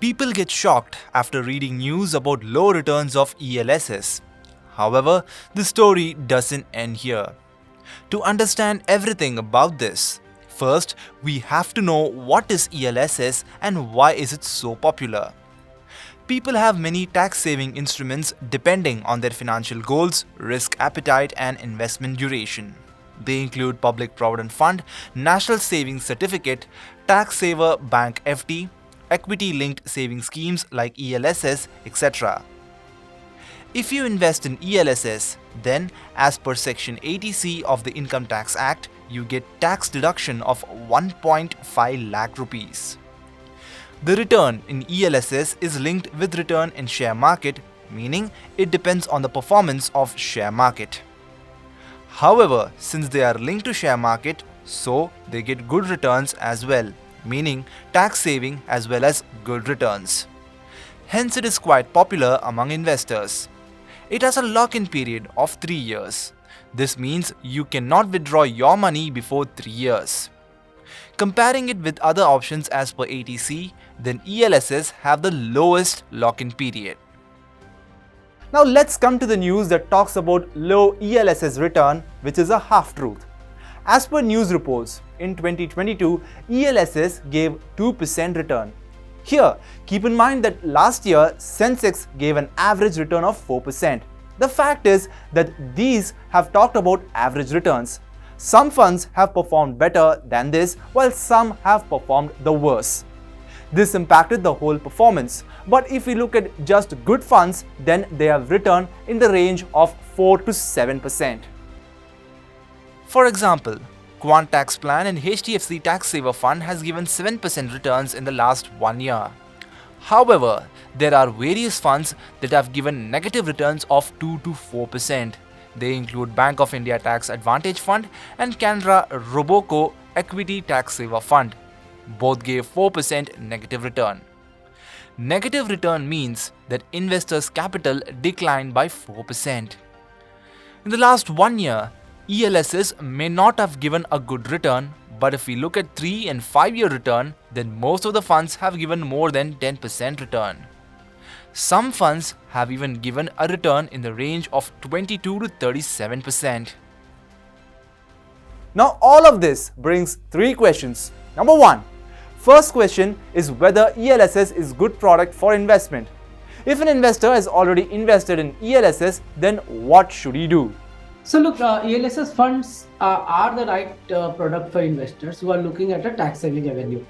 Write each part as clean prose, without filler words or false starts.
People get shocked after reading news about low returns of ELSS. However, the story doesn't end here. To understand everything about this, first we have to know what is ELSS and why is it so popular. People have many tax-saving instruments depending on their financial goals, risk appetite and investment duration. They include Public Provident Fund, National Savings Certificate, Tax Saver Bank FD, equity-linked saving schemes like ELSS, etc. If you invest in ELSS, then as per Section 80C of the Income Tax Act, you get tax deduction of 1.5 lakh rupees. The return in ELSS is linked with return in share market, meaning it depends on the performance of share market. However, since they are linked to share market, so they get good returns as well, meaning tax saving as well as good returns. Hence it is quite popular among investors. It has a lock-in period of 3 years. This means you cannot withdraw your money before 3 years. Comparing it with other options as per ATC, then ELSS have the lowest lock-in period. Now let's come to the news that talks about low ELSS return, which is a half-truth. As per news reports, in 2022, ELSS gave 2% return. Here, keep in mind that last year, Sensex gave an average return of 4%. The fact is that these have talked about average returns. Some funds have performed better than this, while some have performed the worse. This impacted the whole performance. But if we look at just good funds, then they have returned in the range of 4 to 7%. For example, Quant Tax Plan and HDFC Tax Saver Fund has given 7% returns in the last 1 year. However, there are various funds that have given negative returns of 2 to 4%. They include Bank of India Tax Advantage Fund and Canara Robeco Equity Tax Saver Fund. Both gave 4% negative return. Negative return means that investors' capital declined by 4%. In the last 1 year, ELSS may not have given a good return, but if we look at 3 and 5 year return, then most of the funds have given more than 10% return. Some funds have even given a return in the range of 22 to 37%. Now all of this brings 3 questions. Number 1. First question is whether ELSS is good product for investment. If an investor has already invested in ELSS, then what should he do? So look, ELSS funds are the right product for investors who are looking at a tax saving avenue.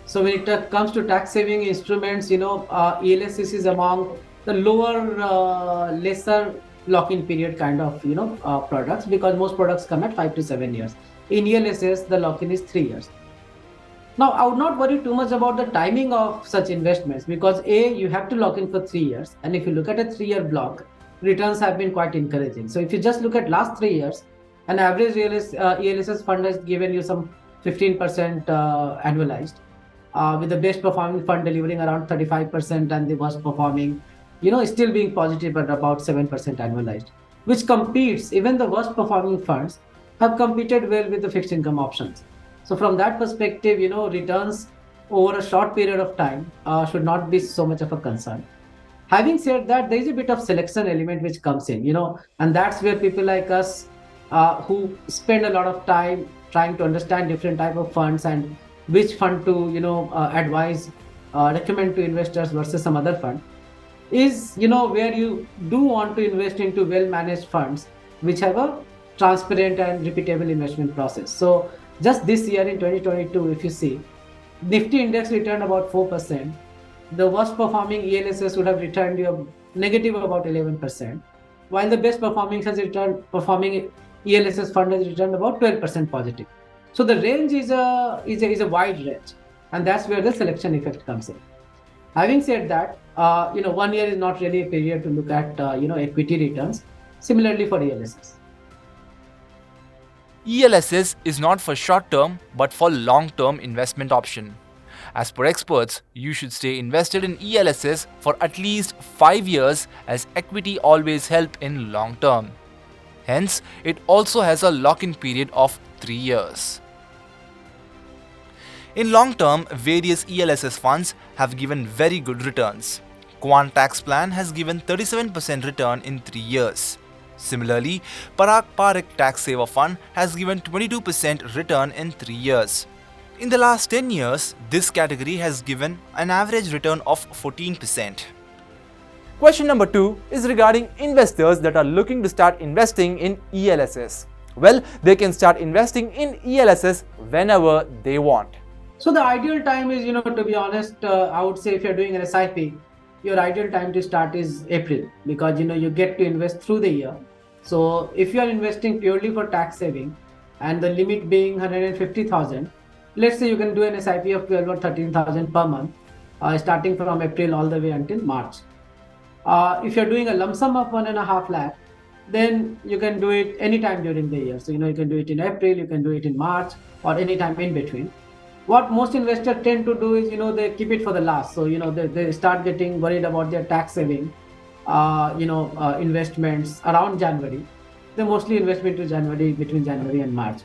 So when it comes to tax saving instruments, ELSS is among the lower, lesser lock-in period kind of, products, because most products come at 5 to 7 years. In ELSS, the lock-in is 3 years. Now, I would not worry too much about the timing of such investments because A, you have to lock in for 3 years. And if you look at a 3-year block, returns have been quite encouraging. So if you just look at last 3 years, an average ELSS fund has given you some 15% annualized, with the best performing fund delivering around 35% and the worst performing, still being positive at about 7% annualized, which competes, even the worst performing funds have competed well with the fixed income options. So from that perspective, returns over a short period of time should not be so much of a concern. Having said that, there is a bit of selection element which comes in, and that's where people like us who spend a lot of time trying to understand different type of funds and which fund to, advise, recommend to investors versus some other fund is, where you do want to invest into well-managed funds which have a transparent and repeatable investment process. So just this year in 2022, if you see, Nifty index returned about 4%. The worst performing ELSS would have returned you a negative about 11%, while the best performing ELSS fund has returned about 12% positive. So the range is a wide range, and that's where the selection effect comes in. Having said that, 1 year is not really a period to look at equity returns. Similarly for ELSS. ELSS is not for short-term but for long-term investment option. As per experts, you should stay invested in ELSS for at least 5 years as equity always help in long term. Hence, it also has a lock-in period of 3 years. In long term, various ELSS funds have given very good returns. Quant Tax Plan has given 37% return in 3 years. Similarly, Parag Parik Tax Saver Fund has given 22% return in 3 years. In the last 10 years, this category has given an average return of 14%. Question number 2 is regarding investors that are looking to start investing in ELSS. Well, they can start investing in ELSS whenever they want. So the ideal time is, to be honest, I would say if you're doing an SIP, your ideal time to start is April, because you get to invest through the year. So if you are investing purely for tax saving and the limit being 150,000, let's say you can do an SIP of 12 or 13,000 per month, starting from April all the way until March. If you're doing a lump sum of 1.5 lakh, then you can do it anytime during the year. So you can do it in April, you can do it in March, or anytime in between. What most investors tend to do is, they keep it for the last. So, they start getting worried about their tax saving, investments around January. They mostly invest between January and March.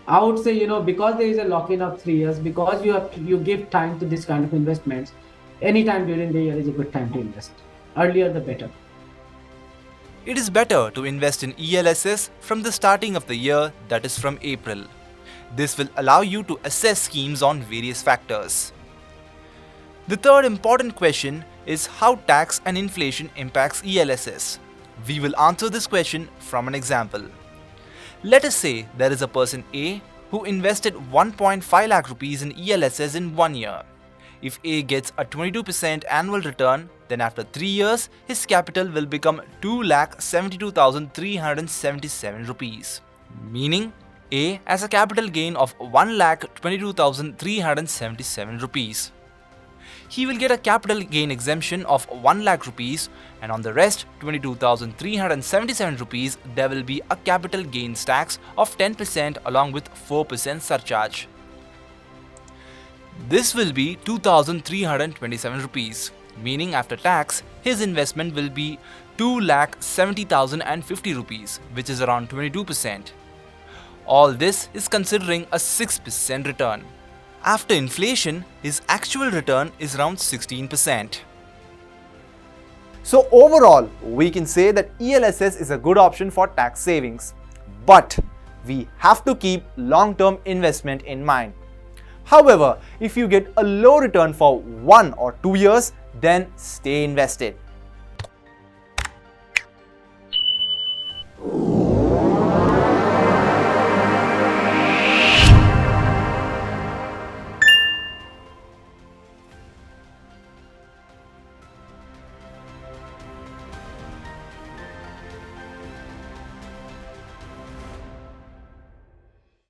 I would say, because there is a lock-in of 3 years, because you give time to this kind of investments, any time during the year is a good time to invest. Earlier, the better. It is better to invest in ELSS from the starting of the year, that is from April. This will allow you to assess schemes on various factors. The third important question is how tax and inflation impacts ELSS. We will answer this question from an example. Let us say there is a person A who invested 1.5 lakh rupees in ELSS in 1 year. If A gets a 22% annual return, then after 3 years, his capital will become 2,72,377 rupees. Meaning, A has a capital gain of 1,22,377 rupees. He will get a capital gain exemption of 1 lakh rupees, and on the rest 22,377 rupees there will be a capital gains tax of 10% along with 4% surcharge. This will be 2,327 rupees, meaning after tax his investment will be 2,70,050 rupees, which is around 22%. All this is considering a 6% return. After inflation, his actual return is around 16%. So overall, we can say that ELSS is a good option for tax savings. But we have to keep long-term investment in mind. However, if you get a low return for 1 or 2 years, then stay invested.